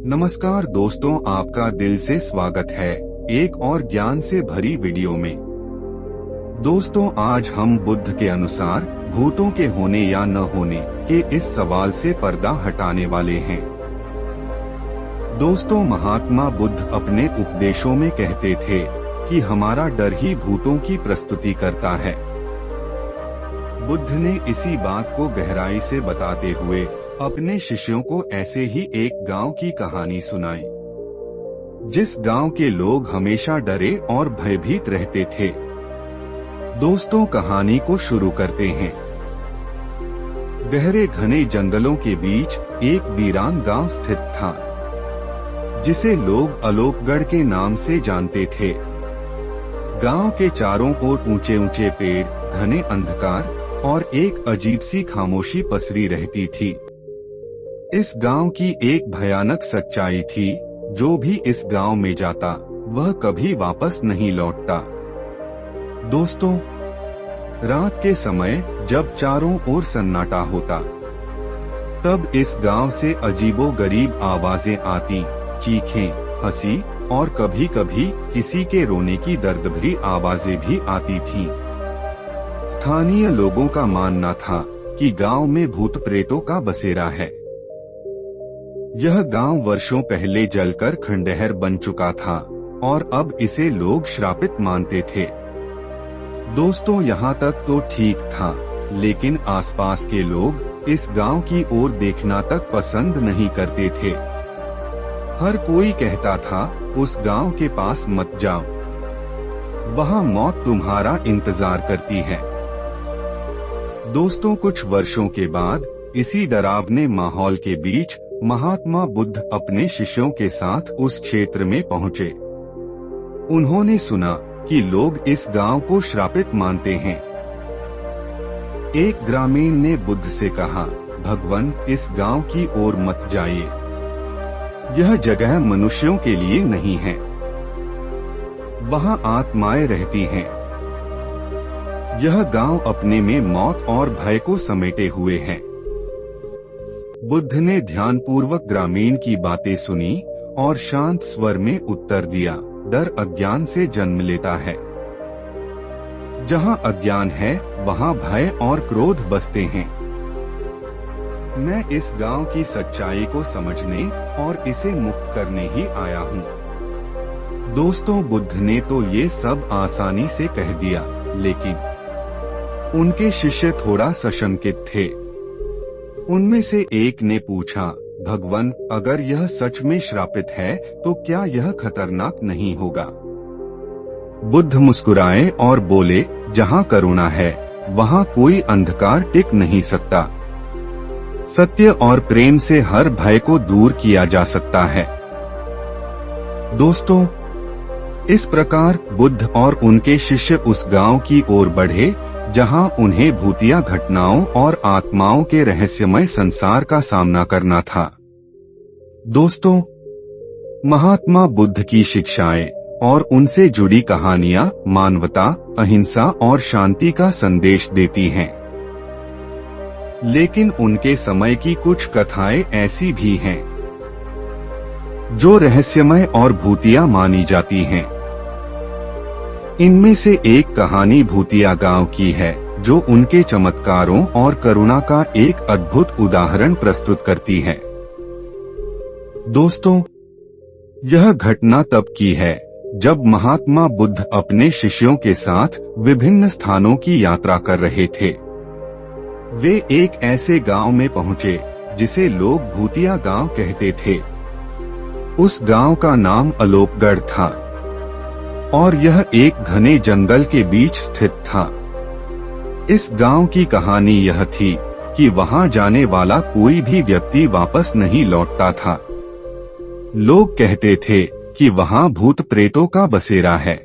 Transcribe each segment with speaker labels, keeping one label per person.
Speaker 1: नमस्कार दोस्तों, आपका दिल से स्वागत है एक और ज्ञान से भरी वीडियो में। दोस्तों, आज हम बुद्ध के अनुसार भूतों के होने या न होने के इस सवाल से पर्दा हटाने वाले हैं। दोस्तों, महात्मा बुद्ध अपने उपदेशों में कहते थे कि हमारा डर ही भूतों की प्रस्तुति करता है। बुद्ध ने इसी बात को गहराई से बताते हुए अपने शिष्यों को ऐसे ही एक गांव की कहानी सुनाई, जिस गांव के लोग हमेशा डरे और भयभीत रहते थे। दोस्तों, कहानी को शुरू करते हैं। गहरे घने जंगलों के बीच एक वीरान गांव स्थित था, जिसे लोग अलोकगढ़ के नाम से जानते थे। गांव के चारों ओर ऊंचे ऊंचे पेड़, घने अंधकार और एक अजीब सी खामोशी पसरी रहती थी। इस गांव की एक भयानक सच्चाई थी, जो भी इस गांव में जाता वह कभी वापस नहीं लौटता। दोस्तों, रात के समय जब चारों ओर सन्नाटा होता, तब इस गांव से अजीबोगरीब आवाजें आती, चीखें, हंसी और कभी कभी किसी के रोने की दर्द भरी आवाजें भी आती थीं। स्थानीय लोगों का मानना था कि गांव में भूत प्रेतों का बसेरा है। यह गांव वर्षों पहले जलकर खंडहर बन चुका था और अब इसे लोग श्रापित मानते थे। दोस्तों, यहाँ तक तो ठीक था, लेकिन आसपास के लोग इस गांव की ओर देखना तक पसंद नहीं करते थे। हर कोई कहता था, उस गांव के पास मत जाओ, वहाँ मौत तुम्हारा इंतजार करती है। दोस्तों, कुछ वर्षों के बाद इसी डरावने माहौल के बीच महात्मा बुद्ध अपने शिष्यों के साथ उस क्षेत्र में पहुंचे। उन्होंने सुना कि लोग इस गांव को श्रापित मानते हैं। एक ग्रामीण ने बुद्ध से कहा, भगवान, इस गांव की ओर मत जाइए, यह जगह मनुष्यों के लिए नहीं है, वहां आत्माएं रहती हैं। यह गांव अपने में मौत और भय को समेटे हुए है। बुद्ध ने ध्यानपूर्वक ग्रामीण की बातें सुनी और शांत स्वर में उत्तर दिया, डर अज्ञान से जन्म लेता है। जहां अज्ञान है, वहां भय और क्रोध बसते हैं। मैं इस गांव की सच्चाई को समझने और इसे मुक्त करने ही आया हूं। दोस्तों, बुद्ध ने तो ये सब आसानी से कह दिया, लेकिन उनके शिष्य थोड़ा सशंकित थे। उनमें से एक ने पूछा, भगवान, अगर यह सच में श्रापित है तो क्या यह खतरनाक नहीं होगा? बुद्ध मुस्कुराए और बोले, जहाँ करुणा है वहाँ कोई अंधकार टिक नहीं सकता। सत्य और प्रेम से हर भय को दूर किया जा सकता है। दोस्तों, इस प्रकार बुद्ध और उनके शिष्य उस गांव की ओर बढ़े, जहां उन्हें भूतिया घटनाओं और आत्माओं के रहस्यमय संसार का सामना करना था। दोस्तों, महात्मा बुद्ध की शिक्षाएं और उनसे जुड़ी कहानियां मानवता, अहिंसा और शांति का संदेश देती हैं। लेकिन उनके समय की कुछ कथाएं ऐसी भी हैं जो रहस्यमय और भूतिया मानी जाती हैं। इनमें से एक कहानी भूतिया गांव की है, जो उनके चमत्कारों और करुणा का एक अद्भुत उदाहरण प्रस्तुत करती है। दोस्तों, यह घटना तब की है जब महात्मा बुद्ध अपने शिष्यों के साथ विभिन्न स्थानों की यात्रा कर रहे थे। वे एक ऐसे गांव में पहुंचे जिसे लोग भूतिया गांव कहते थे। उस गांव का नाम अलोकगढ़ था और यह एक घने जंगल के बीच स्थित था। इस गांव की कहानी यह थी कि वहां जाने वाला कोई भी व्यक्ति वापस नहीं लौटता था। लोग कहते थे कि वहां भूत प्रेतों का बसेरा है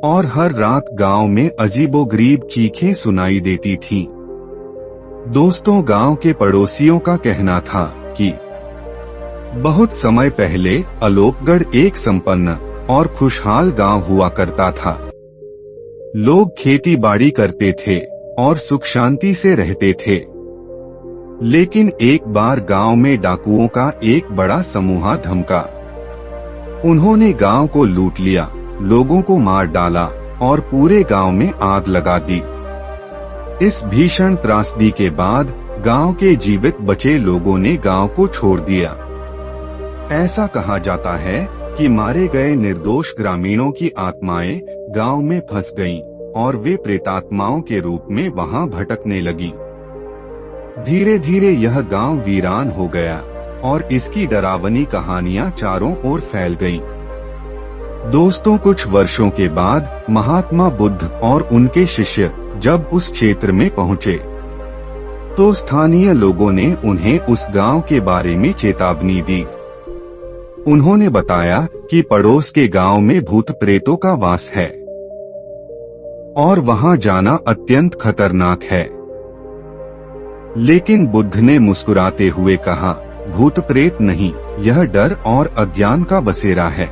Speaker 1: और हर रात गांव में अजीबोगरीब चीखें सुनाई देती थीं। दोस्तों, गांव के पड़ोसियों का कहना था कि बहुत समय पहले अलोकगढ़ एक संपन्न और खुशहाल गांव हुआ करता था। लोग खेती बाड़ी करते थे और सुख शांति से रहते थे। लेकिन एक बार गांव में डाकुओं का एक बड़ा समूह धमका। उन्होंने गांव को लूट लिया, लोगों को मार डाला और पूरे गांव में आग लगा दी। इस भीषण त्रासदी के बाद गांव के जीवित बचे लोगों ने गांव को छोड़ दिया। ऐसा कहा जाता है कि मारे गए निर्दोष ग्रामीणों की आत्माएं गांव में फंस गईं और वे प्रेतात्माओं के रूप में वहां भटकने लगी। धीरे धीरे यह गांव वीरान हो गया और इसकी डरावनी कहानियां चारों ओर फैल गईं। दोस्तों, कुछ वर्षों के बाद महात्मा बुद्ध और उनके शिष्य जब उस क्षेत्र में पहुंचे तो स्थानीय लोगों ने उन्हें उस गांव के बारे में चेतावनी दी। उन्होंने बताया कि पड़ोस के गांव में भूत प्रेतों का वास है और वहां जाना अत्यंत खतरनाक है। लेकिन बुद्ध ने मुस्कुराते हुए कहा, भूत प्रेत नहीं, यह डर और अज्ञान का बसेरा है।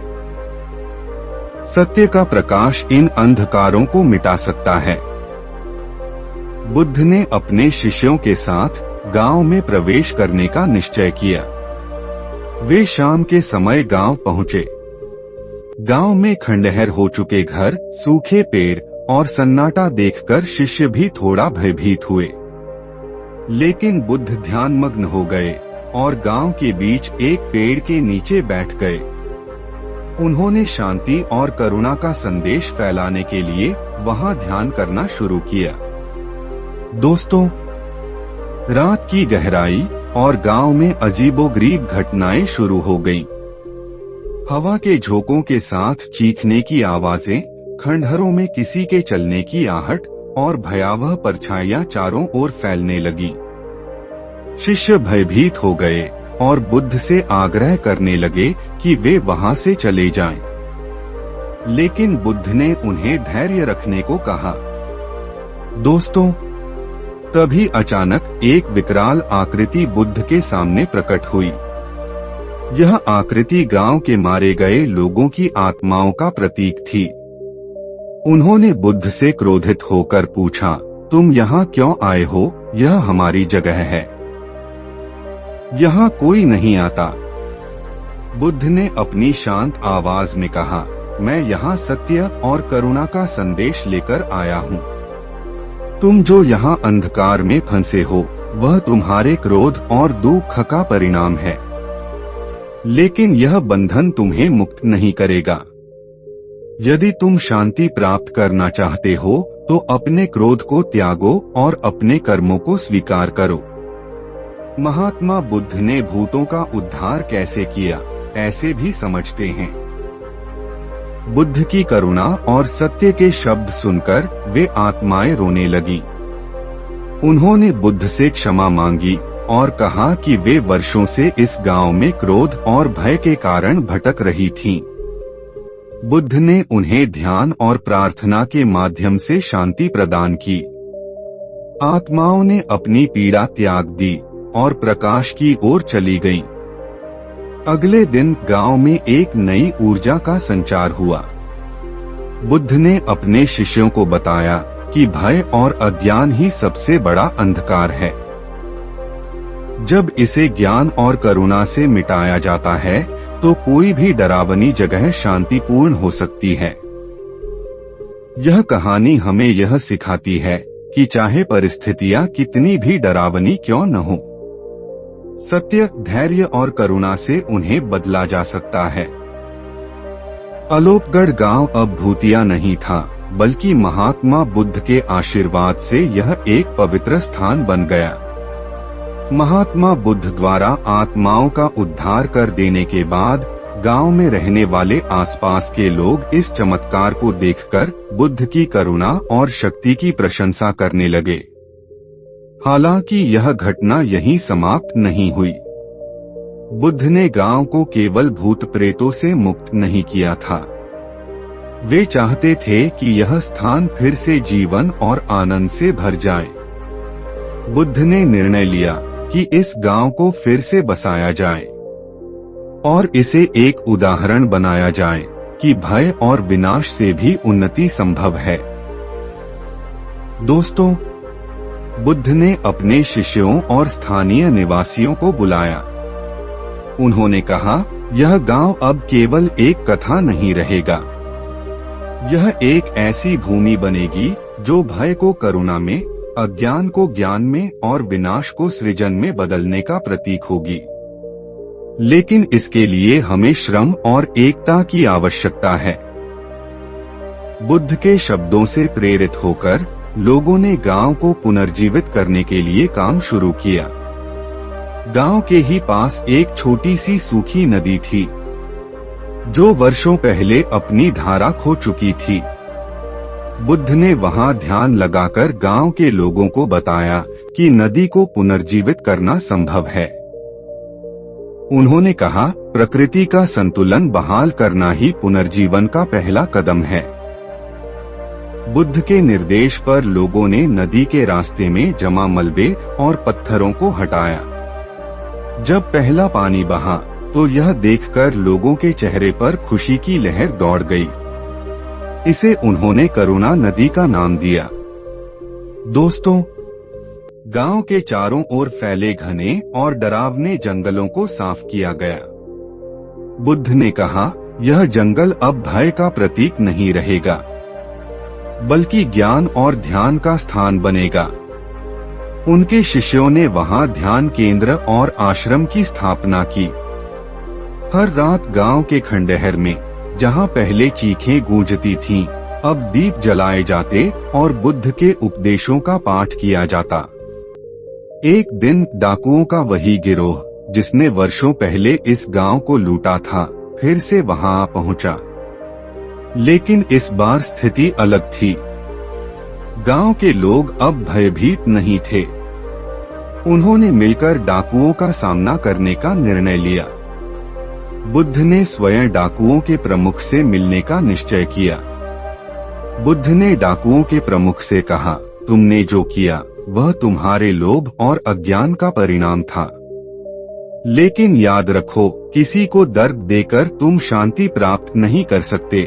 Speaker 1: सत्य का प्रकाश इन अंधकारों को मिटा सकता है। बुद्ध ने अपने शिष्यों के साथ गांव में प्रवेश करने का निश्चय किया। वे शाम के समय गांव पहुंचे। गांव में खंडहर हो चुके घर, सूखे पेड़ और सन्नाटा देखकर शिष्य भी थोड़ा भयभीत हुए। लेकिन बुद्ध ध्यानमग्न हो गए और गांव के बीच एक पेड़ के नीचे बैठ गए। उन्होंने शांति और करुणा का संदेश फैलाने के लिए वहां ध्यान करना शुरू किया। दोस्तों, रात की गहराई और गांव में अजीबोगरीब घटनाएं शुरू हो गईं। हवा के झोंकों के साथ चीखने की आवाजें, खंडहरों में किसी के चलने की आहट और भयावह परछाइयां चारों ओर फैलने लगी। शिष्य भयभीत हो गए और बुद्ध से आग्रह करने लगे कि वे वहां से चले जाएं। लेकिन बुद्ध ने उन्हें धैर्य रखने को कहा। दोस्तों, तभी अचानक एक विकराल आकृति बुद्ध के सामने प्रकट हुई। यह आकृति गांव के मारे गए लोगों की आत्माओं का प्रतीक थी। उन्होंने बुद्ध से क्रोधित होकर पूछा, तुम यहाँ क्यों आए हो? यह हमारी जगह है, यहाँ कोई नहीं आता। बुद्ध ने अपनी शांत आवाज में कहा, मैं यहाँ सत्य और करुणा का संदेश लेकर आया हूँ। तुम जो यहाँ अंधकार में फंसे हो, वह तुम्हारे क्रोध और दुख का परिणाम है। लेकिन यह बंधन तुम्हें मुक्त नहीं करेगा। यदि तुम शांति प्राप्त करना चाहते हो तो अपने क्रोध को त्यागो और अपने कर्मों को स्वीकार करो। महात्मा बुद्ध ने भूतों का उद्धार कैसे किया, ऐसे भी समझते हैं। बुद्ध की करुणा और सत्य के शब्द सुनकर वे आत्माएं रोने लगी। उन्होंने बुद्ध से क्षमा मांगी और कहा कि वे वर्षों से इस गांव में क्रोध और भय के कारण भटक रही थीं। बुद्ध ने उन्हें ध्यान और प्रार्थना के माध्यम से शांति प्रदान की। आत्माओं ने अपनी पीड़ा त्याग दी और प्रकाश की ओर चली गईं। अगले दिन गांव में एक नई ऊर्जा का संचार हुआ। बुद्ध ने अपने शिष्यों को बताया कि भय और अज्ञान ही सबसे बड़ा अंधकार है। जब इसे ज्ञान और करुणा से मिटाया जाता है तो कोई भी डरावनी जगह शांतिपूर्ण हो सकती है। यह कहानी हमें यह सिखाती है कि चाहे परिस्थितियां कितनी भी डरावनी क्यों न हो, सत्य, धैर्य और करुणा से उन्हें बदला जा सकता है। अलोपगढ़ गांव अब भूतिया नहीं था, बल्कि महात्मा बुद्ध के आशीर्वाद से यह एक पवित्र स्थान बन गया। महात्मा बुद्ध द्वारा आत्माओं का उद्धार कर देने के बाद गांव में रहने वाले आसपास के लोग इस चमत्कार को देखकर बुद्ध की करुणा और शक्ति की प्रशंसा करने लगे। हालांकि यह घटना यहीं समाप्त नहीं हुई। बुद्ध ने गांव को केवल भूत प्रेतों से मुक्त नहीं किया था। वे चाहते थे कि यह स्थान फिर से जीवन और आनंद से भर जाए। बुद्ध ने निर्णय लिया कि इस गांव को फिर से बसाया जाए और इसे एक उदाहरण बनाया जाए कि भय और विनाश से भी उन्नति संभव है। दोस्तों, बुद्ध ने अपने शिष्यों और स्थानीय निवासियों को बुलाया। उन्होंने कहा, यह गांव अब केवल एक कथा नहीं रहेगा। यह एक ऐसी भूमि बनेगी जो भय को करुणा में, अज्ञान को ज्ञान में और विनाश को सृजन में बदलने का प्रतीक होगी। लेकिन इसके लिए हमें श्रम और एकता की आवश्यकता है। बुद्ध के शब्दों से प्रेरित होकर लोगों ने गांव को पुनर्जीवित करने के लिए काम शुरू किया। गांव के ही पास एक छोटी सी सूखी नदी थी, जो वर्षों पहले अपनी धारा खो चुकी थी। बुद्ध ने वहां ध्यान लगाकर गांव के लोगों को बताया कि नदी को पुनर्जीवित करना संभव है। उन्होंने कहा, प्रकृति का संतुलन बहाल करना ही पुनर्जीवन का पहला कदम है। बुद्ध के निर्देश पर लोगों ने नदी के रास्ते में जमा मलबे और पत्थरों को हटाया। जब पहला पानी बहा तो यह देखकर लोगों के चेहरे पर खुशी की लहर दौड़ गई। इसे उन्होंने करुणा नदी का नाम दिया। दोस्तों, गांव के चारों ओर फैले घने और डरावने जंगलों को साफ किया गया। बुद्ध ने कहा, यह जंगल अब भय का प्रतीक नहीं रहेगा, बल्कि ज्ञान और ध्यान का स्थान बनेगा। उनके शिष्यों ने वहां ध्यान केंद्र और आश्रम की स्थापना की। हर रात गांव के खंडहर में, जहां पहले चीखें गूंजती थीं, अब दीप जलाए जाते और बुद्ध के उपदेशों का पाठ किया जाता। एक दिन डाकुओं का वही गिरोह, जिसने वर्षों पहले इस गांव को लूटा था, फिर से वहां आ पहुंचा। लेकिन इस बार स्थिति अलग थी। गांव के लोग अब भयभीत नहीं थे। उन्होंने मिलकर डाकुओं का सामना करने का निर्णय लिया। बुद्ध ने स्वयं डाकुओं के प्रमुख से मिलने का निश्चय किया। बुद्ध ने डाकुओं के प्रमुख से कहा, तुमने जो किया वह तुम्हारे लोभ और अज्ञान का परिणाम था। लेकिन याद रखो, किसी को दर्द देकर तुम शांति प्राप्त नहीं कर सकते।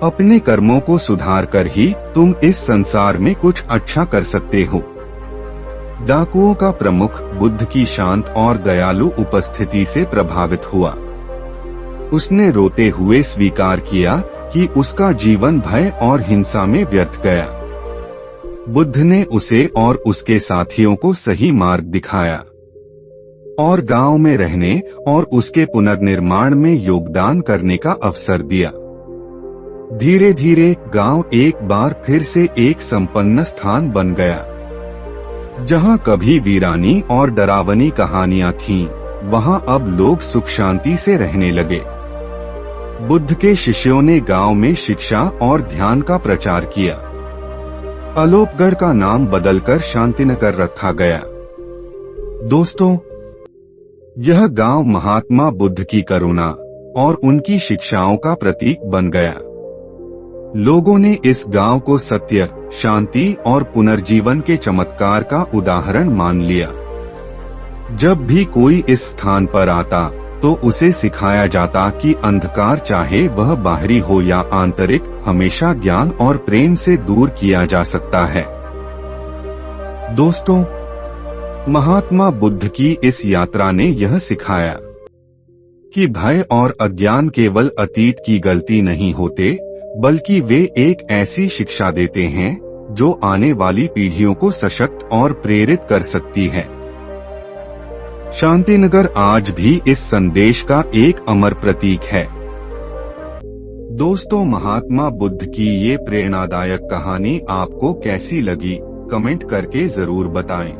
Speaker 1: अपने कर्मों को सुधार कर ही तुम इस संसार में कुछ अच्छा कर सकते हो। डाकुओं का प्रमुख बुद्ध की शांत और दयालु उपस्थिति से प्रभावित हुआ। उसने रोते हुए स्वीकार किया कि उसका जीवन भय और हिंसा में व्यर्थ गया। बुद्ध ने उसे और उसके साथियों को सही मार्ग दिखाया और गांव में रहने और उसके पुनर्निर्माण में योगदान करने का अवसर दिया। धीरे धीरे गांव एक बार फिर से एक संपन्न स्थान बन गया। जहां कभी वीरानी और डरावनी कहानियां थीं, वहां अब लोग सुख शांति से रहने लगे। बुद्ध के शिष्यों ने गांव में शिक्षा और ध्यान का प्रचार किया। अलोपगढ़ का नाम बदलकर शांतिनगर रखा गया। दोस्तों, यह गांव महात्मा बुद्ध की करुणा और उनकी शिक्षाओं का प्रतीक बन गया। लोगों ने इस गांव को सत्य, शांति और पुनर्जीवन के चमत्कार का उदाहरण मान लिया। जब भी कोई इस स्थान पर आता तो उसे सिखाया जाता कि अंधकार चाहे वह बाहरी हो या आंतरिक, हमेशा ज्ञान और प्रेम से दूर किया जा सकता है। दोस्तों, महात्मा बुद्ध की इस यात्रा ने यह सिखाया कि भय और अज्ञान केवल अतीत की गलती नहीं होते, बल्कि वे एक ऐसी शिक्षा देते हैं जो आने वाली पीढ़ियों को सशक्त और प्रेरित कर सकती है। शांतिनगर आज भी इस संदेश का एक अमर प्रतीक है। दोस्तों, महात्मा बुद्ध की ये प्रेरणादायक कहानी आपको कैसी लगी, कमेंट करके जरूर बताएं।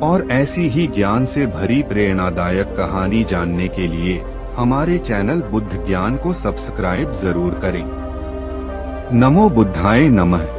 Speaker 1: और ऐसी ही ज्ञान से भरी प्रेरणादायक कहानी जानने के लिए हमारे चैनल बुद्ध ज्ञान को सब्सक्राइब जरूर करें। नमो बुद्धाय नमः।